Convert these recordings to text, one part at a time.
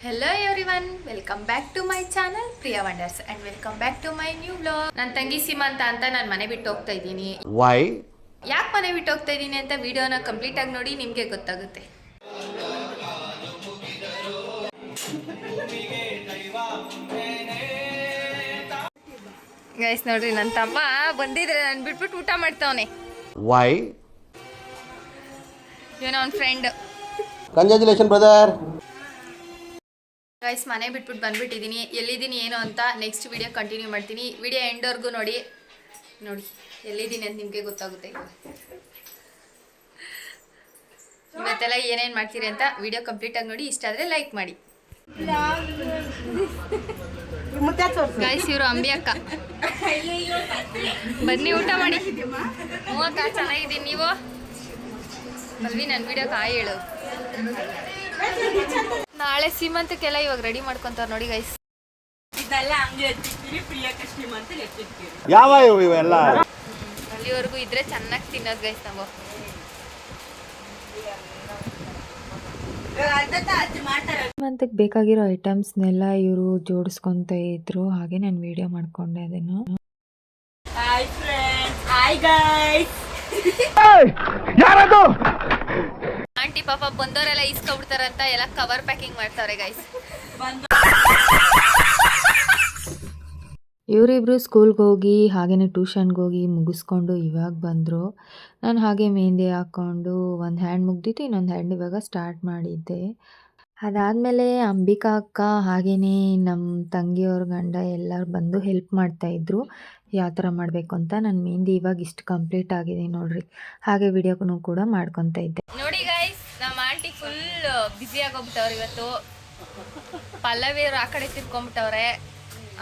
Hello everyone, welcome back to my channel Priya wonders and welcome back to my new vlog. ನನ್ನ ತಂಗಿ ಸೀಮಂತ ಅಂತ ನಾನು ಮನೆ ಬಿಟ್ಟು ಹೋಗ್ತಾ ಇದ್ದೀನಿ. ವೈ ಯಾಕೆ ಮನೆ ಬಿಟ್ಟು ಹೋಗ್ತಾ ಇದ್ದೀನಿ ಅಂತ ವಿಡಿಯೋನ ಕಂಪ್ಲೀಟ್ ಆಗಿ ನೋಡಿ, ನಿಮಗೆ ಗೊತ್ತಾಗುತ್ತೆ. ಗೈಸ್ ನೋಡ್ರಿ, ನನ್ನ ತಮ್ಮ ಬಂದಿದ್ರೆ ನಾನು ಬಿಟ್ಬಿಟ್ಟು ಊಟ ಮಾಡ್ತಾವನೆ. ವೈ ಇವನ ಅವ್ನ ಫ್ರೆಂಡ್. Congratulation brother. ಗೈಸ್ ಮನೆ ಬಿಟ್ಬಿಟ್ಟು ಬಂದ್ಬಿಟ್ಟಿದ್ದೀನಿ. ಎಲ್ಲಿದ್ದೀನಿ ಏನು ಅಂತ ನೆಕ್ಸ್ಟ್ ವಿಡಿಯೋ ಕಂಟಿನ್ಯೂ ಮಾಡ್ತೀನಿ. ವಿಡಿಯೋ ಎಂಡ್ವರೆಗೂ ನೋಡಿ ಎಲ್ಲಿದ್ದೀನಿ ಅಂತ ನಿಮಗೆ ಗೊತ್ತಾಗುತ್ತೆ. ಇವತ್ತೆಲ್ಲ ಏನೇನು ಮಾಡ್ತೀರಿ ಅಂತ ವಿಡಿಯೋ ಕಂಪ್ಲೀಟಾಗಿ ನೋಡಿ. ಇಷ್ಟ ಆದರೆ ಲೈಕ್ ಮಾಡಿ. ಗೈಸ್ ಇವರು ಅಂಬಿ ಅಕ್ಕ, ಬನ್ನಿ ಊಟ ಮಾಡಿ. ಅಕ್ಕ ಚೆನ್ನಾಗಿದ್ದೀನಿ, ನೀವು ಬಲ್ವಿ ನನ್ನ ವಿಡಿಯೋ ಕಾಯಿ ಹೇಳು. ನಾಳೆ ಸೀಮಂತಕ್ಕೆಲ್ಲ ಇವಾಗ ರೆಡಿ ಮಾಡ್ಕೊಂತಾರ ನೋಡಿ ಗೈಸ್. ಯಾವ ಇವೆಲ್ಲ ಅಲ್ಲಿವರೆಗೂ ಇದ್ರೆ ಚೆನ್ನಾಗಿ ತಿನ್ನೋದು ಗೈಸ್ ನಾವು. ಸೀಮಂತಕ್ಕೆ ಬೇಕಾಗಿರೋ ಐಟಮ್ಸ್ನೆಲ್ಲ ಇವರು ಜೋಡಿಸ್ಕೊಂತ ಇದ್ರು. ಹಾಗೆ ನಾನು ವಿಡಿಯೋ ಮಾಡ್ಕೊಂಡೆ ಅದನ್ನು. ಆಂಟಿ ಪಾಪ ಬಂದವರೆಲ್ಲ ಇಸ್ಕೊಬಿಡ್ತಾರಂತ ಎಲ್ಲ ಕವರ್ ಪ್ಯಾಕಿಂಗ್ ಮಾಡ್ತಾವ್ರೆ ಗೈಸ್. ಇವರಿಬ್ರು ಸ್ಕೂಲ್ಗೆ ಹೋಗಿ ಹಾಗೆಯೇ ಟ್ಯೂಷನ್ಗೆ ಹೋಗಿ ಮುಗಿಸ್ಕೊಂಡು ಇವಾಗ ಬಂದರು. ನಾನು ಹಾಗೆ ಮೆಹಂದಿ ಹಾಕ್ಕೊಂಡು ಒಂದು ಹ್ಯಾಂಡ್ ಮುಗ್ದಿತ್ತು, ಇನ್ನೊಂದು ಹ್ಯಾಂಡ್ ಇವಾಗ ಸ್ಟಾರ್ಟ್ ಮಾಡಿದ್ದೆ. ಅದಾದಮೇಲೆ ಅಂಬಿಕಾ ಅಕ್ಕ ಹಾಗೆಯೇ ನಮ್ಮ ತಂಗಿಯವ್ರ ಗಂಡ ಎಲ್ಲರೂ ಬಂದು ಹೆಲ್ಪ್ ಮಾಡ್ತಾಯಿದ್ರು ಯಾವ ಥರ ಮಾಡಬೇಕು ಅಂತ. ನನ್ನ ಮೆಹಂದಿ ಇವಾಗ ಇಷ್ಟು ಕಂಪ್ಲೀಟ್ ಆಗಿದೆ ನೋಡ್ರಿ. ಹಾಗೆ ವಿಡಿಯೋನು ಕೂಡ ಮಾಡ್ಕೊತಾ ಇದ್ದೆ ನೋಡಿ ಗೈಸ್. ನಮ್ಮ ಆಂಟಿ ಫುಲ್ ಬ್ಯುಸಿ ಆಗೋಗ್ಬಿಟ್ಟವ್ರೆ ಇವತ್ತು. ಪಲ್ಲವಿ ಅವ್ರು ಆ ಕಡೆ ತಿರ್ಕೊಂಡ್ಬಿಟ್ಟವ್ರೆ.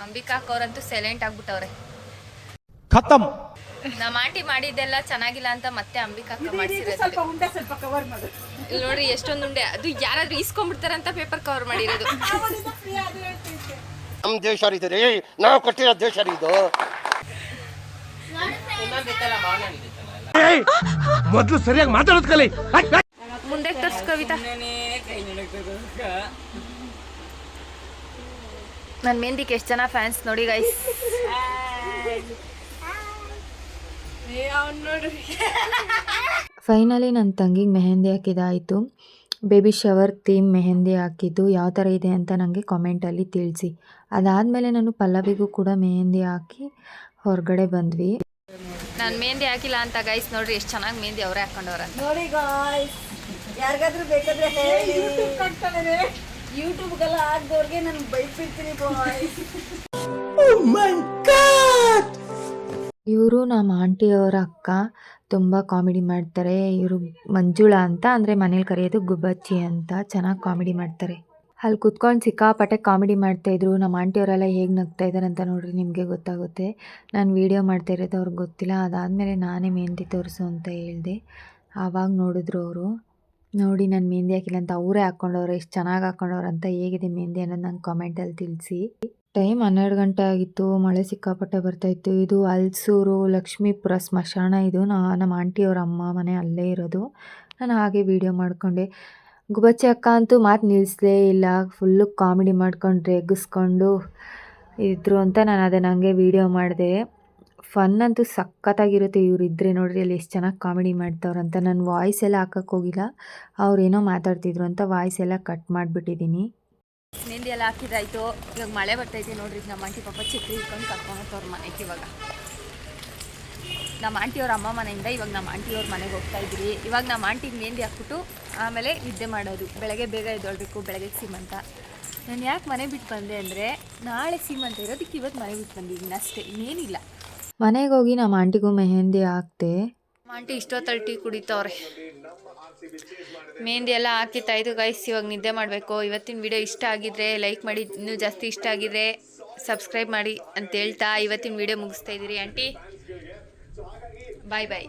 ಅಂಬಿಕಾ ಅಕ್ಕವ್ರಂತೂ ಸೈಲೆಂಟ್ ಆಗ್ಬಿಟ್ಟವ್ರೆ. ಖತಮ್. ನಮ್ಮ ಆಂಟಿ ಮಾಡಿದ್ದೆಲ್ಲ ಚೆನ್ನಾಗಿಲ್ಲ ಅಂತ ಮತ್ತೆ ಅಂಬಿಕಾ ಅಕ್ಕ ಮಾಡಿಸಿರೋದು. ಇಲ್ಲಿ ನೋಡ್ರಿ ಎಷ್ಟೊಂದು ಉಂಡೆ, ಅದು ಯಾರಾದ್ರೂ ಇಸ್ಕೊಂಡ್ಬಿಡ್ತಾರಂತ ಪೇಪರ್ ಕವರ್ ಮಾಡಿರೋದು. ನಮ್ಮ ದೇಶ ರೀ, ನಾವು ಕಟ್ಟಿರೋ ದೇಶ ಇದು. ಮೊದಲು ಸರಿಯಾಗಿ ಮಾತಾಡೋದು ಕಲಿ. ಮುಂದೆ ತರ್ಸ್ ಕವಿತಾ. ನನ್ನ ಮೆಹಂದಿಗೆ ಎಷ್ಟು ಜನ ಫ್ಯಾನ್ಸ್ ನೋಡಿ ಗೈಸ್. ಫೈನಲಿ ನನ್ನ ತಂಗಿಗೆ ಮೆಹಂದಿ ಹಾಕಿದಾಯಿತು. ಬೇಬಿ ಶವರ್ ಥೀಮ್ ಮೆಹಂದಿ ಹಾಕಿದ್ದು. ಯಾವ ಥರ ಇದೆ ಅಂತ ನನಗೆ ಕಾಮೆಂಟಲ್ಲಿ ತಿಳಿಸಿ. ಅದಾದಮೇಲೆ ನಾನು ಪಲ್ಲವಿಗೂ ಕೂಡ ಮೆಹಂದಿ ಹಾಕಿ ಹೊರಗಡೆ ಬಂದ್ವಿ. ನಾನು ಮೆಹಂದಿ ಹಾಕಿಲ್ಲ ಅಂತ ಗೈಸ್ ನೋಡ್ರಿ ಎಷ್ಟು ಚೆನ್ನಾಗಿ ಮೆಹಂದಿ ಅವರೇ ಹಾಕೊಂಡವ್ರ ಅಂತ. ನೋಡಿ ಗಾಯ್ಸ್, ಯಾರಿಗಾದ್ರೂ ಬೇಕಾದ್ರೆ ಹೇಳಿ. ಯೂಟ್ಯೂಬ್ಗೆಲ್ಲ ಹಾಕ್ದವ್ರಿಗೆ ನಾನು ಬೈಬಿಡ್ತೀನಿ ಬಾಯ್ಸ್. ಇವರು ನಮ್ಮ ಆಂಟಿಯವರ ಅಕ್ಕ, ತುಂಬ ಕಾಮಿಡಿ ಮಾಡ್ತಾರೆ. ಇವರು ಮಂಜುಳಾ ಅಂತ, ಅಂದರೆ ಮನೇಲಿ ಕರೆಯೋದು ಗುಬ್ಬಚ್ಚಿ ಅಂತ. ಚೆನ್ನಾಗಿ ಕಾಮಿಡಿ ಮಾಡ್ತಾರೆ. ಅಲ್ಲಿ ಕುತ್ಕೊಂಡು ಸಿಕ್ಕಾಪಟ್ಟೆ ಕಾಮಿಡಿ ಮಾಡ್ತಾಯಿದ್ರು. ನಮ್ಮ ಆಂಟಿಯವರೆಲ್ಲ ಹೇಗೆ ನಗ್ತಾ ಇದ್ದಾರೆ ಅಂತ ನೋಡ್ರಿ, ನಿಮಗೆ ಗೊತ್ತಾಗುತ್ತೆ. ನಾನು ವೀಡಿಯೋ ಮಾಡ್ತಾ ಇರೋದು ಅವ್ರಿಗೆ ಗೊತ್ತಿಲ್ಲ. ಅದಾದಮೇಲೆ ನಾನೇ ಮೆಹಂದಿ ತೋರಿಸು ಅಂತ ಹೇಳಿದೆ. ಆವಾಗ ನೋಡಿದ್ರು ಅವರು. ನೋಡಿ ನಾನು ಮೆಹಂದಿ ಹಾಕಿಲ್ಲ ಅಂತ ಅವರೇ ಹಾಕ್ಕೊಂಡವ್ರೆ. ಎಷ್ಟು ಚೆನ್ನಾಗಿ ಹಾಕ್ಕೊಂಡವ್ರು ಅಂತ. ಹೇಗಿದೆ ಮೆಹಂದಿ ಅನ್ನೋದು ನಂಗೆ ಕಾಮೆಂಟಲ್ಲಿ ತಿಳಿಸಿ. ಟೈಮ್ 12 ಗಂಟೆ ಆಗಿತ್ತು. ಮಳೆ ಸಿಕ್ಕಾಪಟ್ಟೆ ಬರ್ತಾಯಿತ್ತು. ಇದು ಹಲ್ಸೂರು ಲಕ್ಷ್ಮೀಪುರ ಸ್ಮಶಾನ. ಇದು ನಮ್ಮ ಆಂಟಿಯವರ ಅಮ್ಮ ಮನೆ ಅಲ್ಲೇ ಇರೋದು. ನಾನು ಹಾಗೆ ವೀಡಿಯೋ ಮಾಡಿಕೊಂಡೆ. ಗುಬ್ಬಚ್ಚಿ ಅಕ್ಕ ಅಂತೂ ಮಾತು ನಿಲ್ಲಿಸಲೇ ಇಲ್ಲ. ಫುಲ್ಲು ಕಾಮಿಡಿ ಮಾಡ್ಕೊಂಡು ರೇಗಿಸ್ಕೊಂಡು ಇದ್ರು ಅಂತ ನಾನು ಅದನ್ನು ಹಂಗೆ ವೀಡಿಯೋ ಮಾಡಿದೆ. ಫನ್ ಅಂತೂ ಸಖತ್ತಾಗಿರುತ್ತೆ. ಇವ್ರು ಇದ್ದರೆ ನೋಡ್ರಿ ಅಲ್ಲಿ ಎಷ್ಟು ಚೆನ್ನಾಗಿ ಕಾಮಿಡಿ ಮಾಡ್ತಾವ್ರಂತ. ನಾನು ವಾಯ್ಸ್ ಎಲ್ಲ ಹಾಕಕ್ಕೆ ಹೋಗಿಲ್ಲ, ಅವ್ರೇನೋ ಮಾತಾಡ್ತಿದ್ರು ಅಂತ ವಾಯ್ಸ್ ಎಲ್ಲ ಕಟ್ ಮಾಡಿಬಿಟ್ಟಿದ್ದೀನಿ. ಮೆಹಂದಿ ಎಲ್ಲ ಹಾಕಿದಾಯ್ತು. ಇವಾಗ ಮಳೆ ಬರ್ತೈತಿ ನೋಡ್ರಿ. ನಮ್ಮ ಆಂಟಿ ಪಾಪ ಛತ್ರಿ ಇಟ್ಕೊಂಡು ಕರ್ಕೊಂಡು ಅವ್ರ ಮನೆಗೆ. ಇವಾಗ ನಮ್ಮ ಆಂಟಿಯವ್ರ ಅಮ್ಮ ಮನೆಯಿಂದ ಇವಾಗ ನಮ್ಮ ಆಂಟಿಯವ್ರ ಮನೆಗೆ ಹೋಗ್ತಾ ಇದ್ರಿ. ಇವಾಗ ನಮ್ಮ ಆಂಟಿಗೆ ಮೆಹಂದಿ ಹಾಕ್ಬಿಟ್ಟು ಆಮೇಲೆ ನಿದ್ದೆ ಮಾಡೋದು. ಬೆಳಗ್ಗೆ ಬೇಗ ಎದ್ದೊಳ್ಬೇಕು. ಬೆಳಗ್ಗೆ ಸೀಮಂತ. ನಾನು ಯಾಕೆ ಮನೆ ಬಿಟ್ಟು ಬಂದೆ ಅಂದರೆ ನಾಳೆ ಸೀಮಂತ ಇರೋದಕ್ಕೆ ಇವತ್ತು ಮನೆ ಬಿಟ್ಟು ಬಂದಿದ್ದೀನಿ ಅಷ್ಟೇ, ಇನ್ನೇನಿಲ್ಲ. ಮನೆಗೆ ಹೋಗಿ ನಮ್ಮ ಆಂಟಿಗೂ ಮೆಹಂದಿ ಹಾಕ್ತೆ. ನಮ್ಮ ಆಂಟಿ ಇಷ್ಟೊತ್ತಲ್ಲಿ ಟೀ ಕುಡಿತವ್ರೆ. ಮೆಹಂದಿ ಎಲ್ಲ ಹಾಕಿತ್ತಾಯಿತು ಗೈಸ್. ಇವಾಗ ನಿದ್ದೆ ಮಾಡಬೇಕು. ಇವತ್ತಿನ ವಿಡಿಯೋ ಇಷ್ಟ ಆಗಿದ್ರೆ ಲೈಕ್ ಮಾಡಿ, ಇನ್ನೂ ಜಾಸ್ತಿ ಇಷ್ಟ ಆಗಿದ್ರೆ ಸಬ್ಸ್ಕ್ರೈಬ್ ಮಾಡಿ ಅಂತ ಹೇಳ್ತಾ ಇವತ್ತಿನ ವಿಡಿಯೋ ಮುಗಿಸ್ತಾ ಇದ್ದೀರಿ. ಆಂಟಿ ಬಾಯ್ ಬಾಯ್.